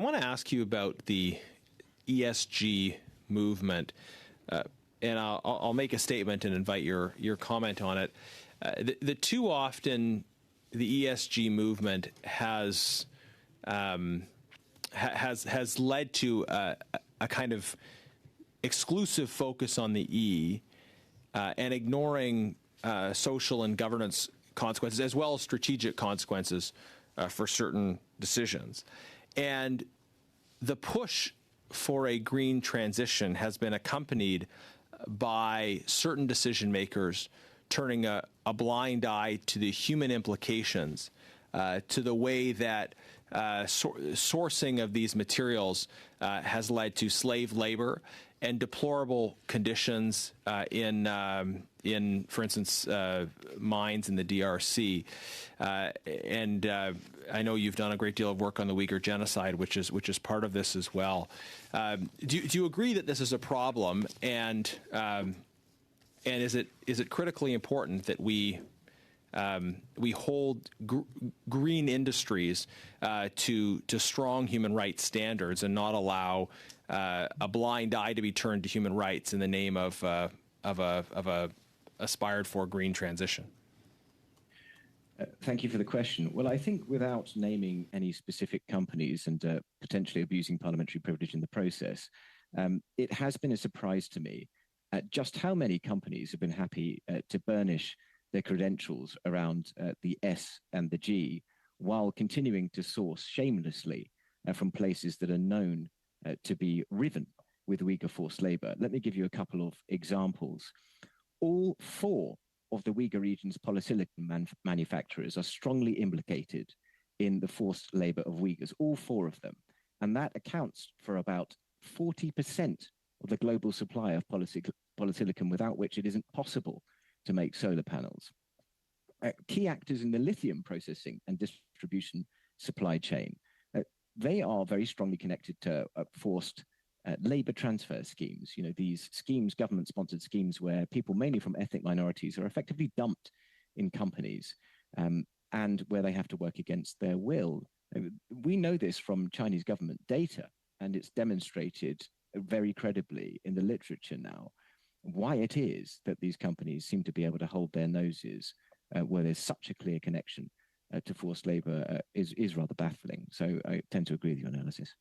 want to ask you about the ESG movement, and I'll make a statement and invite your comment on it. The too often the ESG movement has led to a kind of exclusive focus on the E and ignoring social and governance consequences as well as strategic consequences for certain decisions. And the push for a green transition has been accompanied by certain decision makers turning a blind eye to the human implications, to the way that sourcing of these materials has led to slave labor and deplorable conditions in, for instance, mines in the DRC. And I know you've done a great deal of work on the Uyghur genocide, which is part of this as well. Do you agree that this is a problem, and is it critically important that we hold green industries to strong human rights standards and not allow a blind eye to be turned to human rights in the name of a aspired for green transition? Thank you for the question. Well, I think without naming any specific companies and potentially abusing parliamentary privilege in the process, it has been a surprise to me just how many companies have been happy to burnish their credentials around the S and the G while continuing to source shamelessly from places that are known to be riven with Uyghur forced labor. Let me give you a couple of examples. All four of the Uyghur region's polysilicon manufacturers are strongly implicated in the forced labor of Uyghurs, all four of them. And that accounts for about 40% of the global supply of polysilicon, without which it isn't possible to make solar panels. Key actors in the lithium processing and distribution supply chain, they are very strongly connected to forced labor transfer schemes. You know, these schemes, government-sponsored schemes, where people mainly from ethnic minorities are effectively dumped in companies and where they have to work against their will. We know this from Chinese government data, and it's demonstrated very credibly in the literature now why it is that these companies seem to be able to hold their noses where there's such a clear connection to forced labor is rather baffling. So I tend to agree with your analysis.